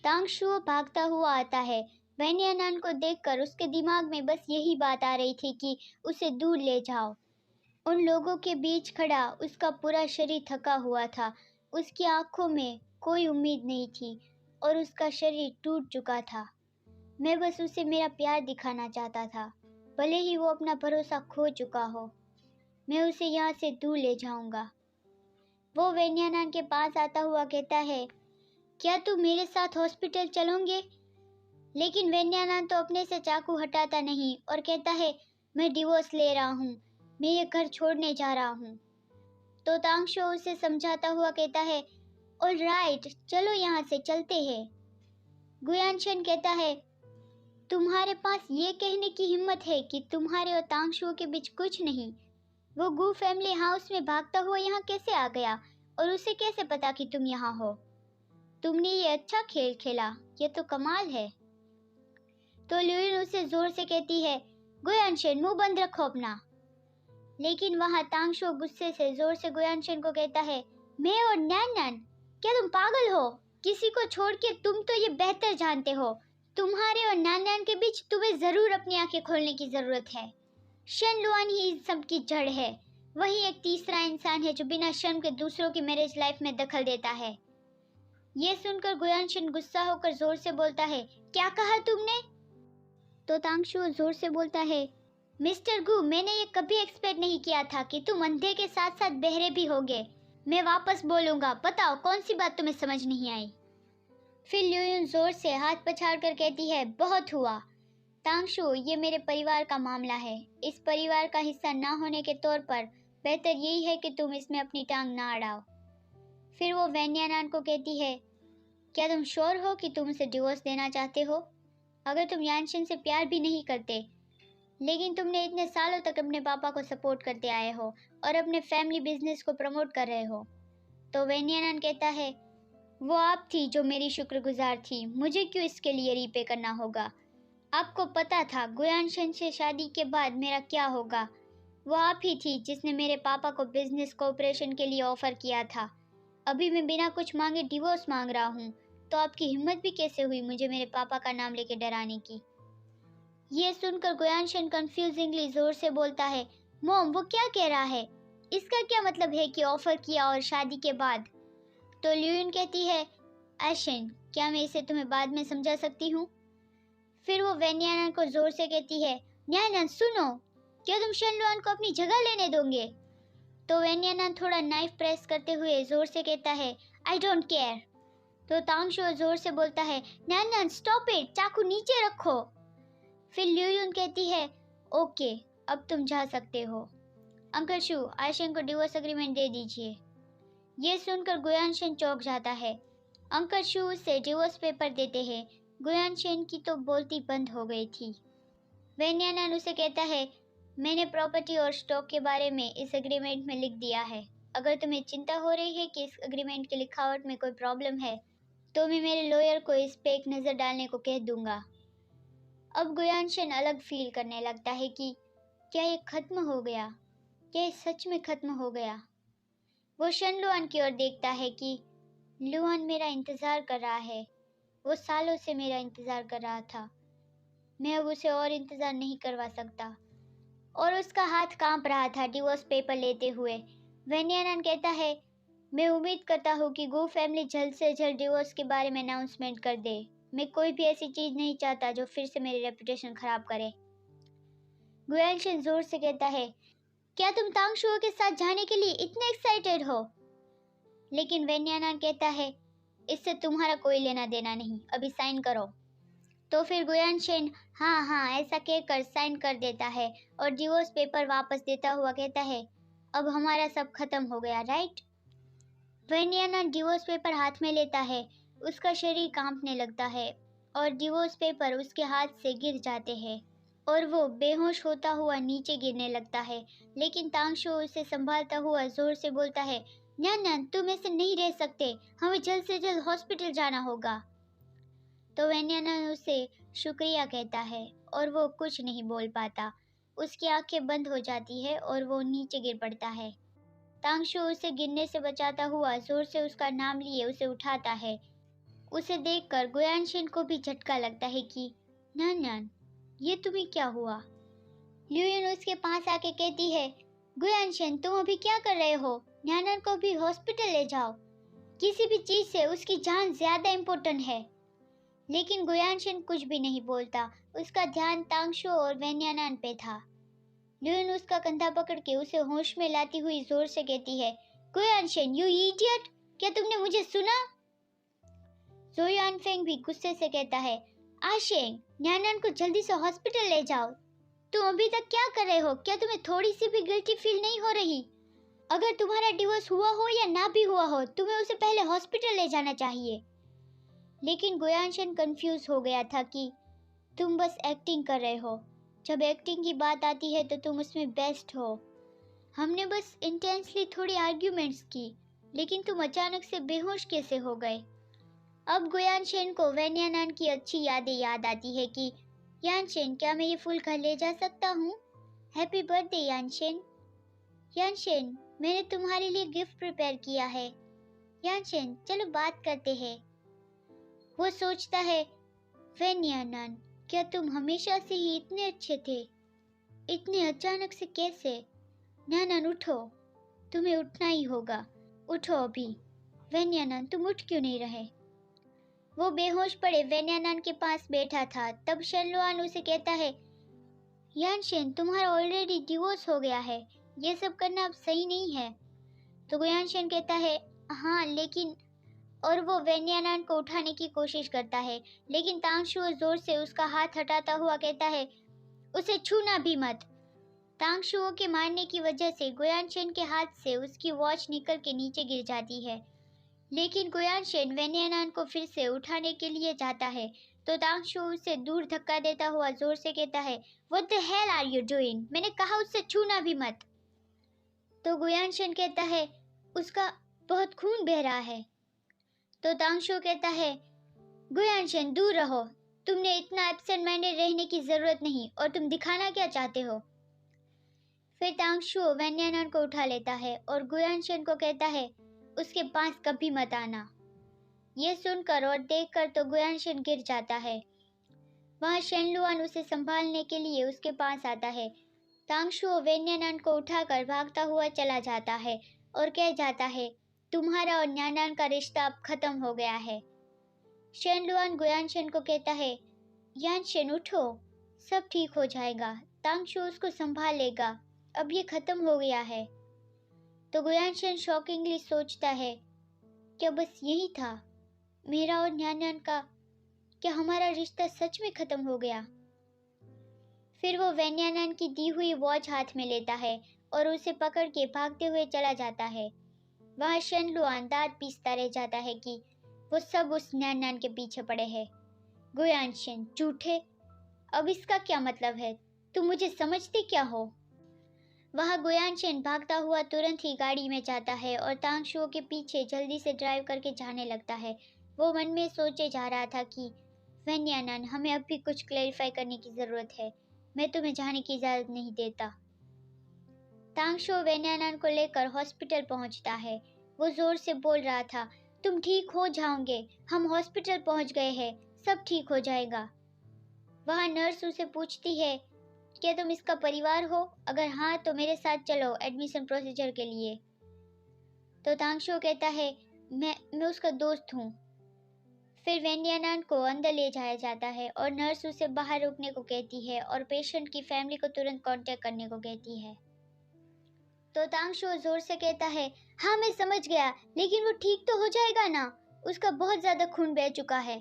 तांगशुओ भागता हुआ आता है। वैन्यानान को देखकर उसके दिमाग में बस यही बात आ रही थी कि उसे दूर ले जाओ। उन लोगों के बीच खड़ा उसका पूरा शरीर थका हुआ था। उसकी आंखों में कोई उम्मीद नहीं थी और उसका शरीर टूट चुका था। मैं बस उसे मेरा प्यार दिखाना चाहता था, भले ही वो अपना भरोसा खो चुका हो। मैं उसे यहाँ से दूर ले जाऊंगा। वो वैन्यानान के पास आता हुआ कहता है, क्या तुम मेरे साथ हॉस्पिटल चलोगे? लेकिन वैन्यानान तो अपने से चाकू हटाता नहीं और कहता है, मैं डिवोर्स ले रहा हूँ, मैं ये घर छोड़ने जा रहा हूँ। तो तांगशो उसे समझाता हुआ कहता है, ऑल राइट, चलो यहाँ से चलते हैं। गुयानशन कहता है, तुम्हारे पास ये कहने की हिम्मत है कि तुम्हारे और तांगशो के बीच कुछ नहीं? वो गू फैमिली हाउस में भागता हुआ यहाँ कैसे आ गया और उसे कैसे पता कि तुम यहाँ हो? तुमने ये अच्छा खेल खेला, ये तो कमाल है। तो ल्यूइन उसे जोर से कहती है, गुयानशन मुंह बंद रखो अपना। लेकिन वहाँ तांगशो गुस्से से जोर से गुयानशन को कहता है, मैं और नैन, क्या तुम पागल हो? किसी को छोड़ के तुम तो ये बेहतर जानते हो, तुम्हारे और नैन के बीच तुम्हें जरूर अपनी आंखें खोलने की जरूरत है। शन लुआन ही इस सब की जड़ है। वही एक तीसरा इंसान है जो बिना शर्म के दूसरों की मैरिज लाइफ में दखल देता है। ये सुनकर गुयानशन गुस्सा होकर जोर से बोलता है, क्या कहा तुमने? तो तांगशो जोर से बोलता है, मिस्टर गु, मैंने ये कभी एक्सपेक्ट नहीं किया था कि तुम अंधे के साथ साथ बहरे भी होगे। मैं वापस बोलूंगा, बताओ कौन सी बात तुम्हें समझ नहीं आई? फिर ल्यूइन जोर से हाथ पछाड़ कर कहती है, बहुत हुआ। तांगशो, ये मेरे परिवार का मामला है। इस परिवार का हिस्सा ना होने के तौर पर बेहतर यही है कि तुम इसमें अपनी टांग ना अड़ाओ। फिर वो वैन्यानान को कहती है, क्या तुम श्योर हो कि तुम उसे डिवोर्स देना चाहते हो? अगर तुम यानशिन से प्यार भी नहीं करते, लेकिन तुमने इतने सालों तक अपने पापा को सपोर्ट करते आए हो और अपने फैमिली बिजनेस को प्रमोट कर रहे हो। तो वैन्यानान कहता है, वो आप थी जो मेरी शुक्रगुजार थी, मुझे क्यों इसके लिए रीपे करना होगा? आपको पता था गुयानशन से शादी के बाद मेरा क्या होगा। वो आप ही थी जिसने मेरे पापा को बिजनेस कोऑपरेशन के लिए ऑफर किया था। अभी मैं बिना कुछ मांगे डिवोर्स मांग रहा हूँ, तो आपकी हिम्मत भी कैसे हुई मुझे मेरे पापा का नाम लेके डराने की? ये सुनकर गुयानशन कंफ्यूजिंगली जोर से बोलता है, मॉम वो क्या कह रहा है? इसका क्या मतलब है कि ऑफर किया और शादी के बाद? तो ल्यूइन कहती है, एशन, क्या मैं इसे तुम्हें बाद में समझा सकती हूँ? फिर वो वैन्यानान को जोर से कहती है, न्यानन सुनो, क्या तुम शनलुआन को अपनी जगह लेने दोगे? तो वैन्यानान थोड़ा नाइफ प्रेस करते हुए जोर से कहता है, आई डोंट केयर। तो तांगशो जोर से बोलता है, न्यानन स्टॉप इट, चाकू नीचे रखो। फिर ल्यूयुन कहती है, ओके, अब तुम जा सकते हो। अंकल शू, आयशन को डिवोर्स एग्रीमेंट दे दीजिए। ये सुनकर गुयानशन चौंक जाता है। अंकल शू उसे डिवोर्स पेपर देते हैं। गुयानशन की तो बोलती बंद हो गई थी। वैन्यानान उसे कहता है, मैंने प्रॉपर्टी और स्टॉक के बारे में इस एग्रीमेंट में लिख दिया है। अगर तुम्हें चिंता हो रही है कि इस एग्रीमेंट की लिखावट में कोई प्रॉब्लम है, तो मैं मेरे लॉयर को इस पे एक नज़र डालने को कह दूंगा। अब गुयानशन अलग फील करने लगता है कि क्या ये खत्म हो गया? क्या ये सच में खत्म हो गया? वो शनलुआन की ओर देखता है कि लुआन मेरा इंतज़ार कर रहा है। वो सालों से मेरा इंतज़ार कर रहा था। मैं अब उसे और इंतज़ार नहीं करवा सकता। और उसका हाथ कांप रहा था डिवोर्स पेपर लेते हुए। वैन्यानान कहता है, मैं उम्मीद करता हूँ कि गो फैमिली जल्द से जल्द डिवोर्स के बारे में अनाउंसमेंट कर दे। मैं कोई भी ऐसी चीज़ नहीं चाहता जो फिर से मेरी रेपुटेशन खराब करे। गुयानशन जोर से कहता है, क्या तुम तांगशुओ के साथ जाने के लिए इतने एक्साइटेड हो? लेकिन वैन्यानान कहता है, इससे तुम्हारा कोई लेना देना नहीं, अभी साइन करो। तो फिर गुयानशन हाँ हाँ ऐसा कहकर साइन कर देता है और डिवोर्स पेपर वापस देता हुआ कहता है, अब हमारा सब खत्म हो गया, राइट? वैन्यानान डिवोर्स पेपर हाथ में लेता है। उसका शरीर कांपने लगता है और डिवोर्स पेपर उसके हाथ से गिर जाते हैं और वो बेहोश होता हुआ नीचे गिरने लगता है। लेकिन तांगशो उसे संभालता हुआ जोर से बोलता है, न्यान, तुम ऐसे नहीं रह सकते, हमें जल्द से जल्द हॉस्पिटल जाना होगा। तो वैन्यानान उसे शुक्रिया कहता है और वो कुछ नहीं बोल पाता। उसकी आंखें बंद हो जाती है और वो नीचे गिर पड़ता है। तांगशो उसे गिरने से बचाता हुआ जोर से उसका नाम लिए उसे उठाता है उसे देखकर गुयानशन को भी झटका लगता है कि न्यान, ये तुम्हें क्या हुआ? ल्यूयन उसके पास आके कहती है, गुयानशन तुम अभी क्या कर रहे हो? न्यान को भी हॉस्पिटल ले जाओ। किसी भी चीज से उसकी जान ज्यादा इम्पोर्टेंट है। लेकिन गुयानशन कुछ भी नहीं बोलता। उसका ध्यान तांगशो और वेन्यानान पे था। ल्यूयन उसका कंधा पकड़ के उसे होश में लाती हुई जोर से कहती है, गुयानशन यू इडियट, क्या तुमने मुझे सुना? जो यानफेंग भी गुस्से से कहता है, आशेंग न्यान को जल्दी से हॉस्पिटल ले जाओ। तुम अभी तक क्या कर रहे हो? क्या तुम्हें थोड़ी सी भी गिल्टी फील नहीं हो रही? अगर तुम्हारा डिवोर्स हुआ हो या ना भी हुआ हो, तुम्हें उसे पहले हॉस्पिटल ले जाना चाहिए। लेकिन गुयानशन कंफ्यूज हो गया था कि तुम बस एक्टिंग कर रहे हो। जब एक्टिंग की बात आती है तो तुम उसमें बेस्ट हो। हमने बस इंटेंसली थोड़ी आर्ग्यूमेंट्स की, लेकिन तुम अचानक से बेहोश कैसे हो गए? अब गुयानशन को वेन्यानान की अच्छी यादें याद आती है कि यानशन क्या मैं ये फूल घर ले जा सकता हूँ? Happy birthday यानशन। यानशन मैंने तुम्हारे लिए गिफ्ट प्रिपेयर किया है। यानशन चलो बात करते हैं। वो सोचता है, वेन्यानान क्या तुम हमेशा से ही इतने अच्छे थे? इतने अचानक से कैसे? न्यानान उठो, तुम्हें उठना ही होगा। उठो अभी। वेन्यानान तुम उठ क्यों नहीं रहे? वो बेहोश पड़े वेन्यानान के पास बैठा था। तब शेनलुआन उसे कहता है, यानशन तुम्हारा ऑलरेडी डिवोर्स हो गया है, ये सब करना अब सही नहीं है। तो गुयानशन कहता है, हाँ लेकिन, और वो वेन्यानान को उठाने की कोशिश करता है, लेकिन तांगशुओ जोर से उसका हाथ हटाता हुआ कहता है, उसे छूना भी मत। तांगशुओ के मारने की वजह से गुयानशन के हाथ से उसकी वॉच निकल के नीचे गिर जाती है। लेकिन गुयानशन वेन्यानान को फिर से उठाने के लिए जाता है तो तांगशुओ उसे दूर धक्का देता हुआ जोर से कहता है, What the hell are you doing? मैंने कहा उससे छूना भी मत। तो गुयानशन कहता है, उसका बहुत खून बह रहा है। तो तांगशुओ कहता है, गुयानशन दूर रहो, तुमने इतना एब्सेंट माइंडेड रहने की जरूरत नहीं, और तुम दिखाना क्या चाहते हो? फिर तांगशुओ वेन्यानान को उठा लेता है और गुयानशन को कहता है, उसके पास कभी मत आना। ये सुनकर और देखकर तो गुयानशन गिर जाता है। वहाँ शेनलुआन उसे संभालने के लिए उसके पास आता है। तांगशुओ वेन्यानान को उठाकर भागता हुआ चला जाता है और कह जाता है, तुम्हारा और न्यानान का रिश्ता अब खत्म हो गया है। शेनलुआन गुयानशन को कहता है, यानशन उठो, सब ठीक हो जाएगा, तांगशुओ उसको संभाल लेगा, अब ये खत्म हो गया है। तो गुयानशन शॉकिंगली सोचता है, क्या बस यही था? मेरा और न्यानान का, क्या हमारा रिश्ता सच में खत्म हो गया? फिर वो वेन्यानान की दी हुई वॉच हाथ में लेता है और उसे पकड़ के भागते हुए चला जाता है। वहाँ शेनलुआन दांत पीसता रह जाता है कि वो सब उस न्यानान के पीछे पड़े हैं। गुयानशन झूठे, अब इसका क्या मतलब है? तुम मुझे समझते क्या हो? वहाँ गुयानशन भागता हुआ तुरंत ही गाड़ी में जाता है और तांगशुओ के पीछे जल्दी से ड्राइव करके जाने लगता है। वो मन में सोचे जा रहा था कि वेन्यानान हमें अब भी कुछ क्लैरिफाई करने की ज़रूरत है, मैं तुम्हें जाने की इजाज़त नहीं देता। तांगशुओ वेन्यानान को लेकर हॉस्पिटल पहुंचता है। वो ज़ोर से बोल रहा था, तुम ठीक हो जाओगे, हम हॉस्पिटल पहुंच गए हैं, सब ठीक हो जाएगा। वहाँ नर्स उसे पूछती है, क्या तुम इसका परिवार हो? अगर हाँ तो मेरे साथ चलो एडमिशन प्रोसीजर के लिए। तो तांगशुओ कहता है, मैं उसका दोस्त हूँ। फिर वेन्यानान को अंदर ले जाया जाता है और नर्स उसे बाहर रुकने को कहती है और पेशेंट की फैमिली को तुरंत कांटेक्ट करने को कहती है। तो तांगशुओ जोर से कहता है, हाँ मैं समझ गया, लेकिन वो ठीक तो हो जाएगा ना? उसका बहुत ज़्यादा खून बह चुका है।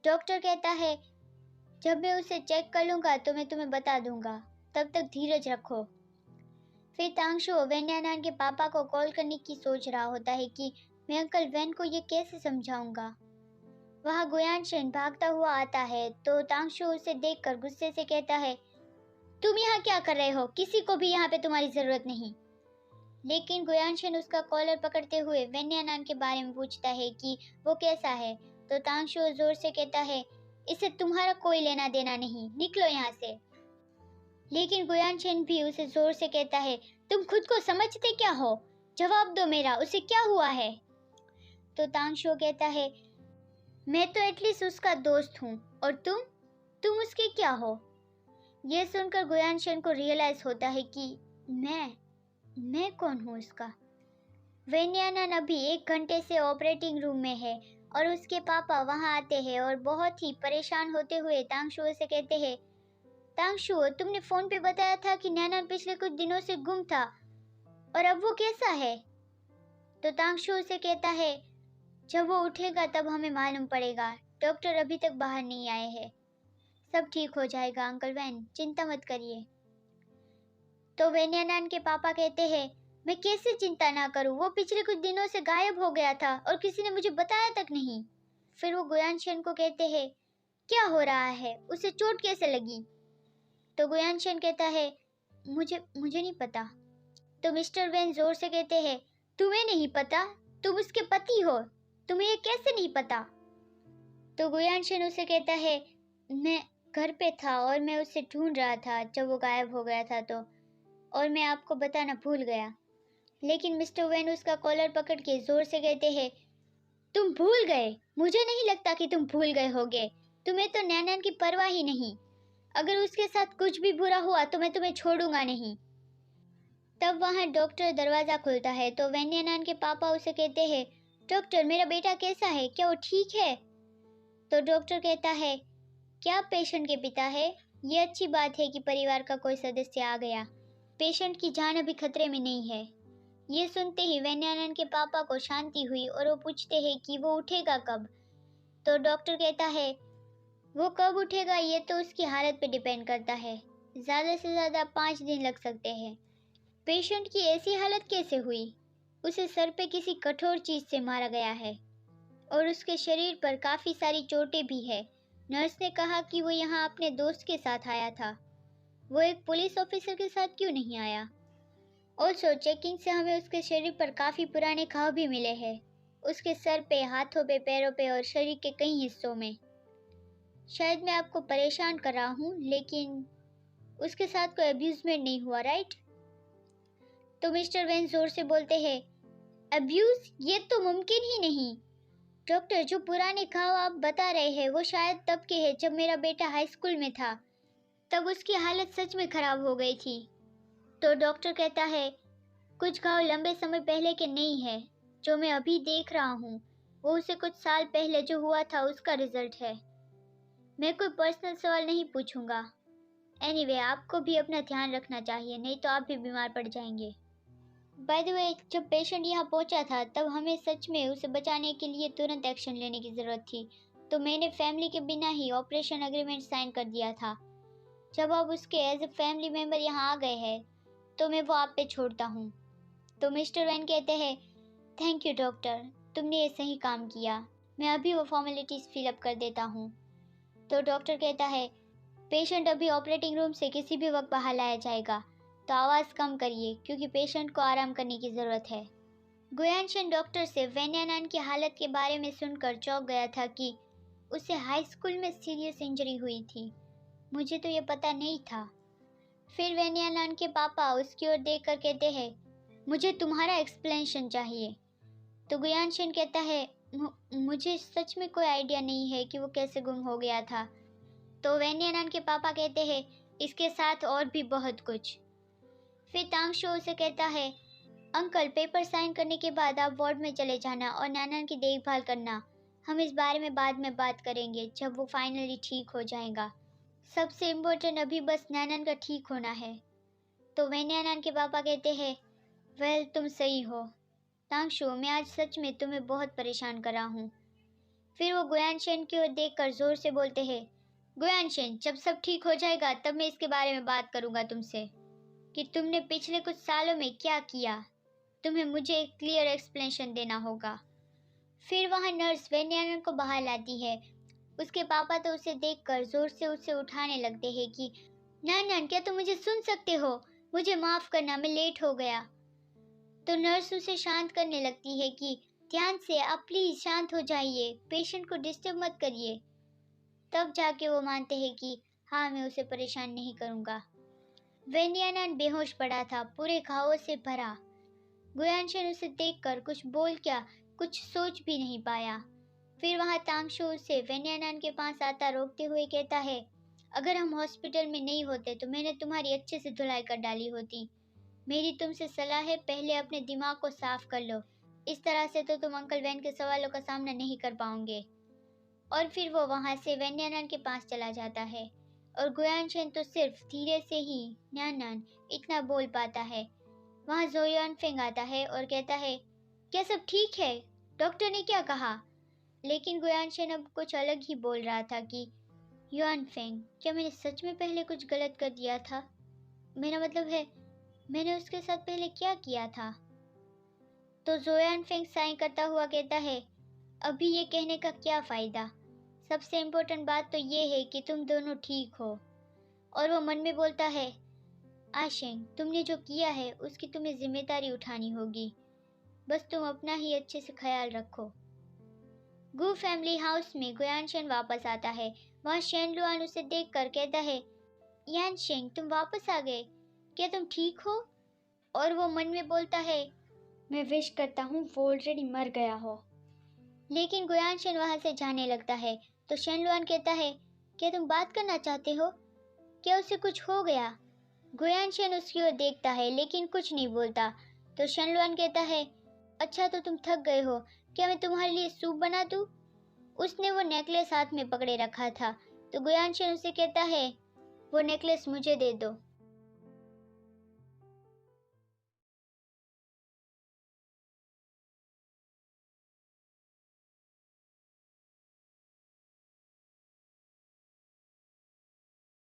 डॉक्टर कहता है, जब मैं उसे चेक कर लूँगा तो मैं तुम्हें बता दूंगा, तब तक धीरज रखो। फिर तांगशुओ वेन्यानान के पापा को कॉल करने की सोच रहा होता है कि मैं अंकल वेन को ये कैसे समझाऊंगा। वहाँ गुयानशन भागता हुआ आता है तो तांगशुओ उसे देखकर गुस्से से कहता है, तुम यहाँ क्या कर रहे हो? किसी को भी यहाँ पे तुम्हारी जरूरत नहीं। लेकिन गुयानशन उसका कॉलर पकड़ते हुए वेन्यानान के बारे में पूछता है कि वो कैसा है। तो तांगशुओ जोर से कहता है, इससे तुम्हारा कोई लेना देना नहीं, निकलो यहाँ से। लेकिन गुयानशन भी उसे जोर से कहता है, तुम खुद को समझते क्या हो? जवाब दो मेरा, उसे क्या हुआ है? तो तांगशुओ कहता है, मैं तो एटलीस्ट उसका दोस्त हूँ, और तुम उसके क्या हो? ये सुनकर गुयानशन को रियलाइज होता है कि मैं कौन हूँ उसका। वेन्यानन अभी 1 घंटे से ऑपरेटिंग रूम में है और उसके पापा वहाँ आते हैं और बहुत ही परेशान होते हुए तांगशुओ से कहते हैं, तांगशुओ, तुमने फोन पे बताया था कि नैनन पिछले कुछ दिनों से गुम था, और अब वो कैसा है? तो तांगशुओ से कहता है, जब वो उठेगा तब हमें मालूम पड़ेगा। डॉक्टर अभी तक बाहर नहीं आए हैं। सब ठीक हो जाएगा अंकल वैन, चिंता मत करिए। तो वेन्यानन के पापा कहते हैं, मैं कैसे चिंता ना करूं? वो पिछले कुछ दिनों से गायब हो गया था और किसी ने मुझे बताया तक नहीं। फिर वो गुयानशन को कहते हैं, क्या हो रहा है? उसे चोट कैसे लगी? तो गुयानशन कहता है, मुझे नहीं पता। तो मिस्टर वैन जोर से कहते हैं, तुम्हें नहीं पता? तुम उसके पति हो, तुम्हें ये कैसे नहीं पता? तो गुयानशन उसे कहता है, मैं घर पे था और मैं उसे ढूंढ रहा था जब वो गायब हो गया था, तो और मैं आपको बताना भूल गया। लेकिन मिस्टर वैन उसका कॉलर पकड़ के जोर से कहते हैं, तुम भूल गए? मुझे नहीं लगता कि तुम भूल गए होगे। तुम्हें तो नैनन की परवाह ही नहीं। अगर उसके साथ कुछ भी बुरा हुआ तो मैं तुम्हें छोड़ूंगा नहीं। तब वहाँ डॉक्टर दरवाजा खुलता है तो वेन्यानन के पापा उसे कहते हैं, डॉक्टर, मेरा बेटा कैसा है? क्या वो ठीक है? तो डॉक्टर कहता है, क्या पेशेंट के पिता है? ये अच्छी बात है कि परिवार का कोई सदस्य आ गया। पेशेंट की जान अभी खतरे में नहीं है। ये सुनते ही वेन्यानन के पापा को शांति हुई और वो पूछते हैं कि वो उठेगा कब। तो डॉक्टर कहता है, वो कब उठेगा ये तो उसकी हालत पे डिपेंड करता है। ज़्यादा से ज़्यादा 5 दिन लग सकते हैं। पेशेंट की ऐसी हालत कैसे हुई? उसे सर पे किसी कठोर चीज से मारा गया है और उसके शरीर पर काफी सारी चोटें भी है। नर्स ने कहा कि वो यहाँ अपने दोस्त के साथ आया था। वो एक पुलिस ऑफिसर के साथ क्यों नहीं आया? ऑल्सो चेकिंग से हमें उसके शरीर पर काफी पुराने घाव भी मिले हैं। उसके सर पे, हाथों पे, पैरों पे और शरीर के कई हिस्सों में। शायद मैं आपको परेशान कर रहा हूँ, लेकिन उसके साथ कोई अब्यूजमेंट नहीं हुआ, राइट? तो मिस्टर वेन जोर से बोलते हैं, अब्यूज? ये तो मुमकिन ही नहीं। डॉक्टर, जो पुराने घाव आप बता रहे हैं वो शायद तब के हैं जब मेरा बेटा हाई स्कूल में था। तब उसकी हालत सच में खराब हो गई थी। तो डॉक्टर कहता है, कुछ घाव लंबे समय पहले के नहीं है। जो मैं अभी देख रहा हूँ वो उसे कुछ साल पहले जो हुआ था उसका रिजल्ट है। मैं कोई पर्सनल सवाल नहीं पूछूंगा। एनीवे, आपको भी अपना ध्यान रखना चाहिए, नहीं तो आप भी बीमार पड़ जाएंगे। बाय द वे, जब पेशेंट यहाँ पहुँचा था तब हमें सच में उसे बचाने के लिए तुरंत एक्शन लेने की ज़रूरत थी, तो मैंने फैमिली के बिना ही ऑपरेशन एग्रीमेंट साइन कर दिया था। जब अब उसके एज ए फैमिली मेम्बर यहाँ आ गए हैं तो मैं वो आप पे छोड़ता हूँ। तो मिस्टर वैन कहते हैं, थैंक यू डॉक्टर, तुमने ये सही काम किया। मैं अभी वो फॉर्मेलिटीज़ फिलअप कर देता हूँ। तो डॉक्टर कहता है, पेशेंट अभी ऑपरेटिंग रूम से किसी भी वक्त बाहर लाया जाएगा, तो आवाज़ कम करिए क्योंकि पेशेंट को आराम करने की ज़रूरत है। गुयानशन डॉक्टर से वेन्यानन की हालत के बारे में सुनकर चौंक गया था कि उसे हाई स्कूल में सीरियस इंजरी हुई थी। मुझे तो ये पता नहीं था। फिर वेन्यानन के पापा उसकी ओर देखकर कहते हैं, मुझे तुम्हारा एक्सप्लेनेशन चाहिए। तो गुयानशन कहता है, मुझे सच में कोई आइडिया नहीं है कि वो कैसे गुम हो गया था। तो वेन्यानन के पापा कहते हैं, इसके साथ और भी बहुत कुछ। फिर तांगशो उसे कहता है, अंकल, पेपर साइन करने के बाद आप वार्ड में चले जाना और नैनन की देखभाल करना। हम इस बारे में बाद में बात करेंगे जब वो फाइनली ठीक हो जाएगा। सबसे इम्पोर्टेंट अभी बस नैनन का ठीक होना है। तो वेन्यानन के पापा कहते हैं, वेल, तुम सही हो तांगशो, मैं आज सच में तुम्हें बहुत परेशान कर रहा हूँ। फिर वो गुयानशन की ओर देखकर जोर से बोलते हैं, गुयानशन, जब सब ठीक हो जाएगा तब मैं इसके बारे में बात करूंगा तुमसे कि तुमने पिछले कुछ सालों में क्या किया। तुम्हें मुझे एक क्लियर एक्सप्लेनेशन देना होगा। फिर वहाँ नर्स वेन्यानन को बाहर लाती है। उसके पापा तो उसे देखकर जोर से उसे उठाने लगते हैं कि नैनन, क्या तुम मुझे सुन सकते हो? मुझे माफ़ करना, मैं लेट हो गया। तो नर्स उसे शांत करने लगती है कि ध्यान से, आप प्लीज़ शांत हो जाइए, पेशेंट को डिस्टर्ब मत करिए। तब जाके वो मानते हैं कि हाँ, मैं उसे परेशान नहीं करूँगा। वेन्यानन बेहोश पड़ा था, पूरे घावों से भरा। गुयानशन उसे देखकर कुछ बोल क्या, कुछ सोच भी नहीं पाया। फिर वहाँ तांगशू उसे वेन्यानान के पास आता रोकते हुए कहता है, अगर हम हॉस्पिटल में नहीं होते तो मैंने तुम्हारी अच्छे से धुलाई कर डाली होती। मेरी तुमसे सलाह है, पहले अपने दिमाग को साफ कर लो। इस तरह से तो तुम अंकल वैन के सवालों का सामना नहीं कर पाओगे। और फिर वो वहाँ से वेन्यानान के पास चला जाता है और गुयानशेन तो सिर्फ धीरे से ही न्यानान इतना बोल पाता है। वहाँ जोयान फेंग आता है और कहता है, क्या सब ठीक है? डॉक्टर ने क्या कहा? लेकिन गुयानशेन अब कुछ अलग ही बोल रहा था कि युआन फेंग, क्या मैंने सच में पहले कुछ गलत कर दिया था? मेरा मतलब है, मैंने उसके साथ पहले क्या किया था? तो जोयान फेंग साइन करता हुआ कहता है, अभी ये कहने का क्या फ़ायदा? सबसे इम्पोर्टेंट बात तो ये है कि तुम दोनों ठीक हो। और वो मन में बोलता है, आशेंग, तुमने जो किया है उसकी तुम्हें जिम्मेदारी उठानी होगी। बस तुम अपना ही अच्छे से ख्याल रखो। गू फैमिली हाउस में गुयानशेन वापस आता है। वहाँ शेनलुआन उसे देखकर कहता है, यानशेंग, तुम वापस आ गए। क्या तुम ठीक हो? और वो मन में बोलता है, मैं विश करता हूँ वो ऑलरेडी मर गया हो। लेकिन गुयानशेन वहाँ से जाने लगता है तो शेनलुआन कहता है, क्या तुम बात करना चाहते हो? क्या उसे कुछ हो गया? गुयानशेन उसकी ओर देखता है लेकिन कुछ नहीं बोलता। तो शेनलुआन कहता है, अच्छा तो तुम थक गए हो, क्या मैं तुम्हारे लिए सूप बना दूँ? उसने वो नेकलेस हाथ में पकड़े रखा था तो गुयानशेन उसे कहता है, वो नेकलेस मुझे दे दो।